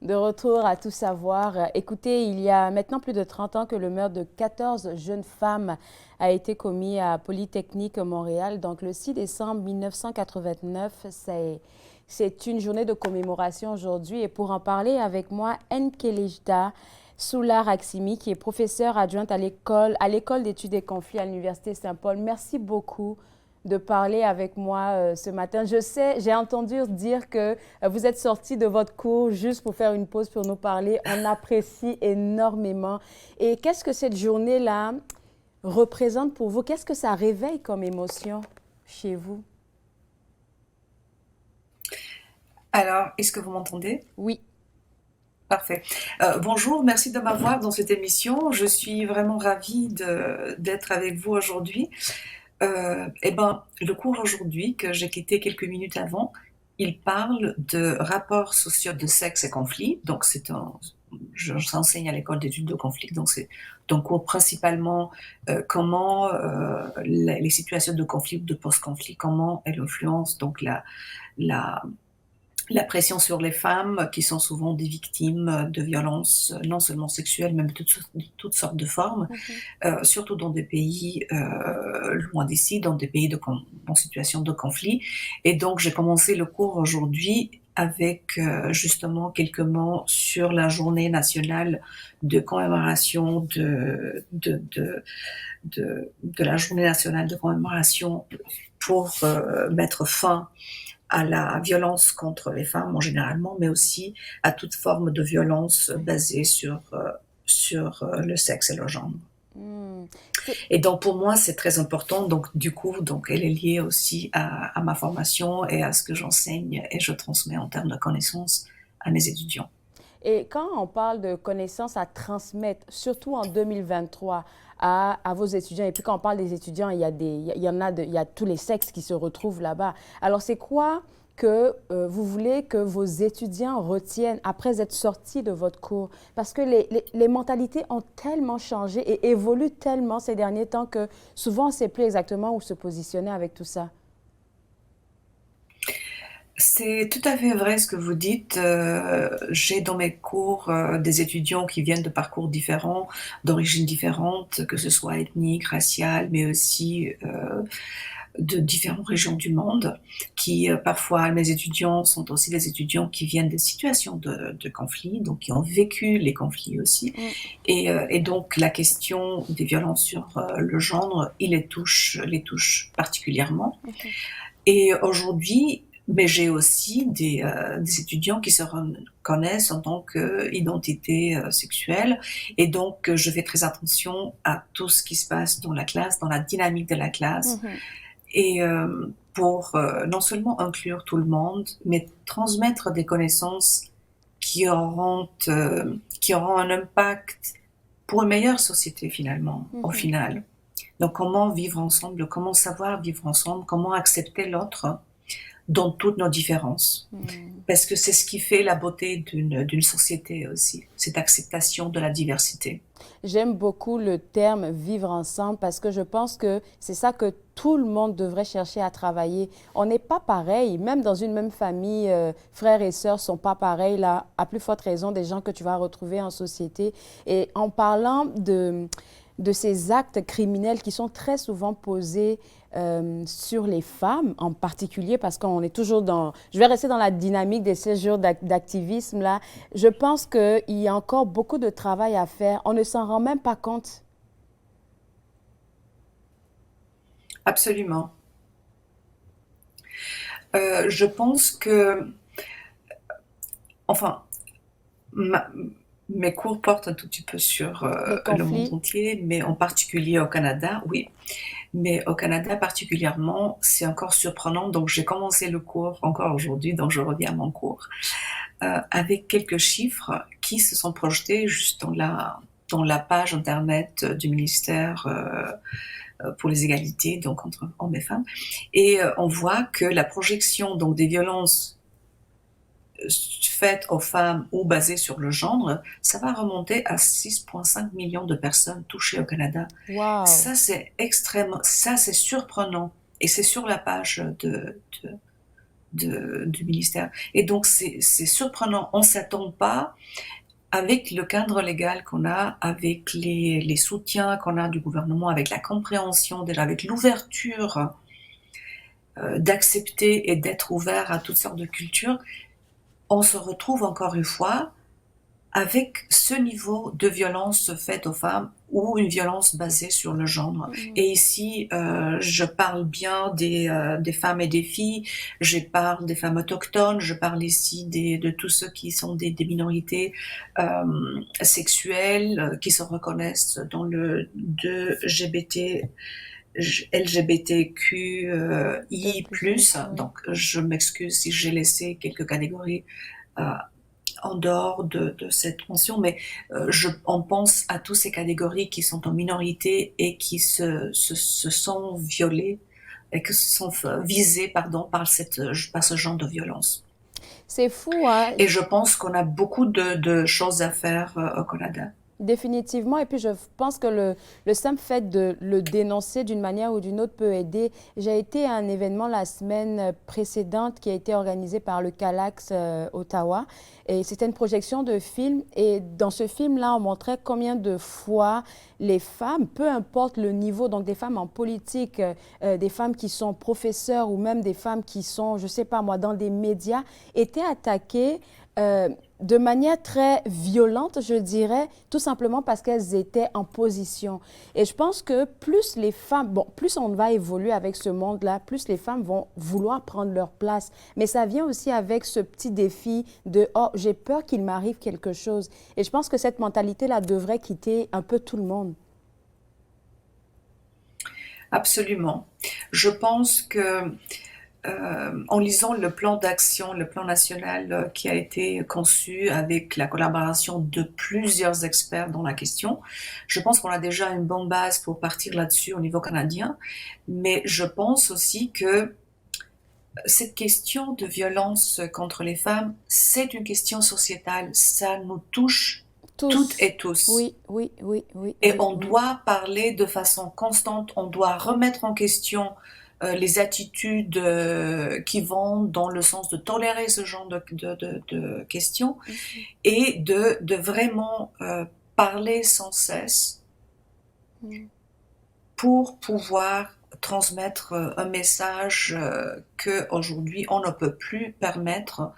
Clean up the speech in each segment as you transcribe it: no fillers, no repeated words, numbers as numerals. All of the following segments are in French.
De retour à tout savoir. Écoutez, il y a maintenant plus de 30 ans que le meurtre de 14 jeunes femmes a été commis à Polytechnique Montréal. Donc, le 6 décembre 1989, c'est une journée de commémoration aujourd'hui. Et pour en parler avec moi, Nkelejda Soula Raksimi, qui est professeure adjointe à l'école d'études des conflits à l'Université Saint-Paul. Merci beaucoup de parler avec moi ce matin. Je sais, j'ai entendu dire que vous êtes sorti de votre cours juste pour faire une pause pour nous parler. On apprécie énormément. Et qu'est-ce que cette journée-là représente pour vous? Qu'est-ce que ça réveille comme émotion chez vous? Alors, est-ce que vous m'entendez? Oui. Parfait. Bonjour, merci de m'avoir dans cette émission. Je suis vraiment ravie d'être avec vous aujourd'hui. Le cours aujourd'hui que j'ai quitté quelques minutes avant, il parle de rapports sociaux de sexe et conflits. Donc, j'enseigne à l'école d'études de conflits. Donc, c'est un cours principalement comment les situations de conflit ou de post-conflit, comment elles influencent donc la la pression sur les femmes qui sont souvent des victimes de violences, non seulement sexuelles, mais de toutes sortes de formes, Mhm. surtout dans des pays loin d'ici, dans des pays en situation de conflit. Et donc, j'ai commencé le cours aujourd'hui avec justement quelques mots sur la journée nationale de commémoration de la journée nationale de commémoration pour mettre fin à la violence contre les femmes en généralement, mais aussi à toute forme de violence basée sur le sexe et le genre. Hmm. Et donc pour moi, c'est très important. Donc du coup, donc elle est liée aussi à ma formation et à ce que j'enseigne et je transmets en termes de connaissances à mes étudiants. Et quand on parle de connaissances à transmettre, surtout en 2023, à vos étudiants, et puis quand on parle des étudiants, il y en a il y a tous les sexes qui se retrouvent là-bas. Alors, c'est quoi que vous voulez que vos étudiants retiennent après être sortis de votre cours? Parce que les mentalités ont tellement changé et évoluent tellement ces derniers temps que souvent, on ne sait plus exactement où se positionner avec tout ça. C'est tout à fait vrai ce que vous dites. J'ai dans mes cours des étudiants qui viennent de parcours différents, d'origines différentes, que ce soit ethniques, raciales, mais aussi de différentes régions du monde, qui parfois, mes étudiants sont aussi des étudiants qui viennent des situations de conflit, donc qui ont vécu les conflits aussi. Mm. Et donc la question des violences sur le genre, il les touche particulièrement. Mhm. Et aujourd'hui, mais j'ai aussi des étudiants qui se reconnaissent en tant qu'identité sexuelle. Et donc, je fais très attention à tout ce qui se passe dans la classe, dans la dynamique de la classe. Mhm. Et pour non seulement inclure tout le monde, mais transmettre des connaissances qui auront un impact pour une meilleure société finalement, au Mhm. final. Donc, comment vivre ensemble, comment savoir vivre ensemble, comment accepter l'autre dans toutes nos différences. Mhm. Parce que c'est ce qui fait la beauté d'une société aussi, cette acceptation de la diversité. J'aime beaucoup le terme vivre ensemble parce que je pense que c'est ça que tout le monde devrait chercher à travailler. On n'est pas pareil, même dans une même famille, frères et sœurs sont pas pareils, là, à plus forte raison des gens que tu vas retrouver en société. Et en parlant de ces actes criminels qui sont très souvent posés sur les femmes en particulier, parce qu'on est toujours dans... Je vais rester dans la dynamique des séjours d'activisme, là. Je pense qu'il y a encore beaucoup de travail à faire. On ne s'en rend même pas compte. Absolument. Je pense que, enfin, ma- mes cours portent un tout petit peu sur Les le monde conflits. entier, mais en particulier au Canada, oui. Mais au Canada particulièrement, c'est encore surprenant. Donc j'ai commencé le cours encore aujourd'hui, donc je reviens à mon cours, avec quelques chiffres qui se sont projetés juste dans la page internet du ministère pour les égalités, donc entre hommes et femmes. Et on voit que la projection donc des violences faites aux femmes ou basées sur le genre, ça va remonter à 6,5 millions de personnes touchées au Canada. Waouh! Ça, c'est extrêmement, ça, c'est surprenant. Et c'est sur la page du ministère. Et donc, c'est surprenant. On ne s'attend pas, avec le cadre légal qu'on a, avec les soutiens qu'on a du gouvernement, avec la compréhension, déjà avec l'ouverture d'accepter et d'être ouvert à toutes sortes de cultures, on se retrouve encore une fois avec ce niveau de violence faite aux femmes ou une violence basée sur le genre. Et ici, je parle bien des femmes et des filles, je parle des femmes autochtones, je parle ici de tous ceux qui sont des minorités sexuelles, qui se reconnaissent dans le LGBT, LGBTQI+. Donc, je m'excuse si j'ai laissé quelques catégories en dehors de cette mention, mais on pense à toutes ces catégories qui sont en minorité et qui se sont violées et qui se sont visées par ce genre de violence. C'est fou, hein? Et je pense qu'on a beaucoup de choses à faire au Canada. Définitivement. Et puis, je pense que le simple fait de le dénoncer d'une manière ou d'une autre peut aider. J'ai été à un événement la semaine précédente qui a été organisé par le Calax Ottawa. Et c'était une projection de film. Et dans ce film-là, on montrait combien de fois les femmes, peu importe le niveau, donc des femmes en politique, des femmes qui sont professeurs ou même des femmes qui sont, je ne sais pas moi, dans des médias, étaient attaquées de manière très violente, je dirais, tout simplement parce qu'elles étaient en position. Et je pense que plus les femmes, bon, plus on va évoluer avec ce monde-là, plus les femmes vont vouloir prendre leur place. Mais ça vient aussi avec ce petit défi de « Oh, j'ai peur qu'il m'arrive quelque chose ». Et je pense que cette mentalité-là devrait quitter un peu tout le monde. Absolument. Je pense que en lisant le plan d'action, le plan national qui a été conçu avec la collaboration de plusieurs experts dans la question, je pense qu'on a déjà une bonne base pour partir là-dessus au niveau canadien, mais je pense aussi que cette question de violence contre les femmes, c'est une question sociétale, ça nous touche toutes et tous. Oui, oui, oui, oui. Et oui, on oui. doit parler de façon constante, on doit remettre en question les attitudes qui vont dans le sens de tolérer ce genre de questions et de vraiment parler sans cesse pour pouvoir transmettre un message qu'aujourd'hui on ne peut plus permettre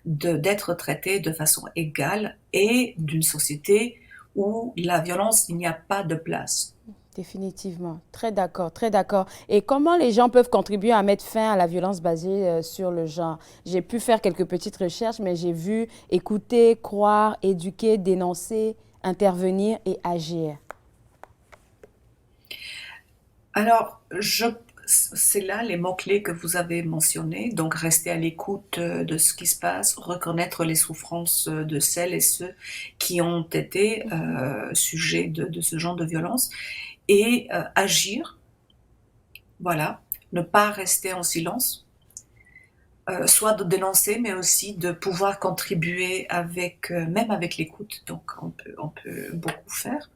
d'être traité de façon égale et d'une société où la violence, il n'y a pas de place. Définitivement. Très d'accord, très d'accord. Et comment les gens peuvent contribuer à mettre fin à la violence basée sur le genre? J'ai pu faire quelques petites recherches, mais j'ai vu écouter, croire, éduquer, dénoncer, intervenir et agir. Alors, c'est là les mots-clés que vous avez mentionnés. Donc, rester à l'écoute de ce qui se passe, reconnaître les souffrances de celles et ceux qui ont été sujets de ce genre de violence et agir, voilà, ne pas rester en silence, soit de dénoncer, mais aussi de pouvoir contribuer avec, même avec l'écoute, donc on peut beaucoup faire,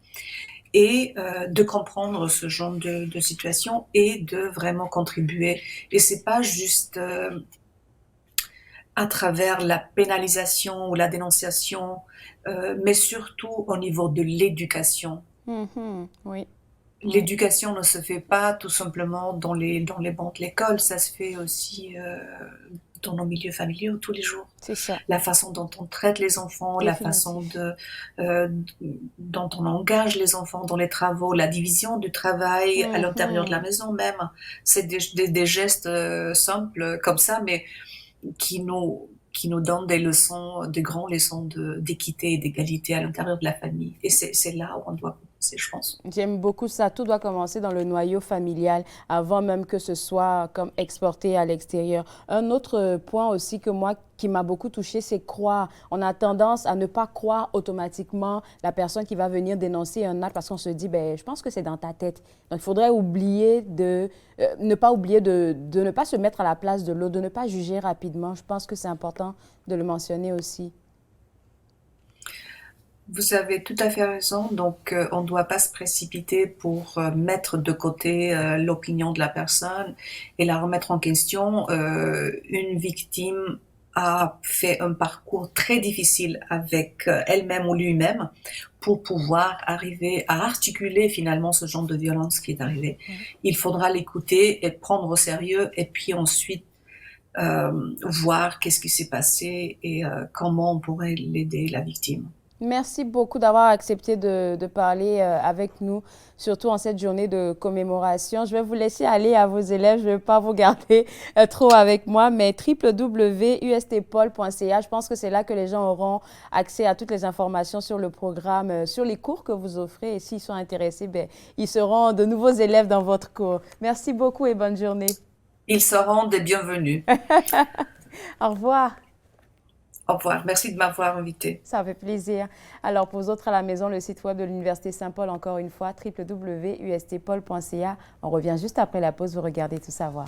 et de comprendre ce genre de situation et de vraiment contribuer. Et c'est pas juste à travers la pénalisation ou la dénonciation, mais surtout au niveau de l'éducation. Oui. L'éducation ne se fait pas tout simplement dans les bancs de l'école, ça se fait aussi dans nos milieux familiaux tous les jours. C'est ça. La façon dont on traite les enfants, la façon dont on engage les enfants dans les travaux, la division du travail à l'intérieur de la maison même. C'est des gestes simples comme ça, mais qui nous donnent des leçons, des grandes leçons d'équité et d'égalité à l'intérieur de la famille. Et c'est là où on doit commencer, je pense. J'aime beaucoup ça. Tout doit commencer dans le noyau familial avant même que ce soit comme exporté à l'extérieur. Un autre point aussi que moi, qui m'a beaucoup touchée, c'est croire. On a tendance à ne pas croire automatiquement la personne qui va venir dénoncer un acte parce qu'on se dit, ben, je pense que c'est dans ta tête. Donc, il faudrait oublier ne pas oublier de ne pas se mettre à la place de l'autre, de ne pas juger rapidement. Je pense que c'est important de le mentionner aussi. Vous avez tout à fait raison. Donc, on ne doit pas se précipiter pour mettre de côté l'opinion de la personne et la remettre en question. Une victime a fait un parcours très difficile avec elle-même ou lui-même pour pouvoir arriver à articuler finalement ce genre de violence qui est arrivé. Mhm. Il faudra l'écouter et prendre au sérieux et puis ensuite voir qu'est-ce qui s'est passé et comment on pourrait l'aider, la victime. Merci beaucoup d'avoir accepté de parler avec nous, surtout en cette journée de commémoration. Je vais vous laisser aller à vos élèves, je ne vais pas vous garder trop avec moi, mais www.ustpol.ca, je pense que c'est là que les gens auront accès à toutes les informations sur le programme, sur les cours que vous offrez. Et s'ils sont intéressés, ben, ils seront de nouveaux élèves dans votre cours. Merci beaucoup et bonne journée. Ils seront des bienvenus. Au revoir. Au revoir. Merci de m'avoir invité. Ça fait plaisir. Alors, pour vous autres à la maison, le site web de l'Université Saint-Paul, encore une fois, www.ustpol.ca. On revient juste après la pause, vous regardez Tout savoir.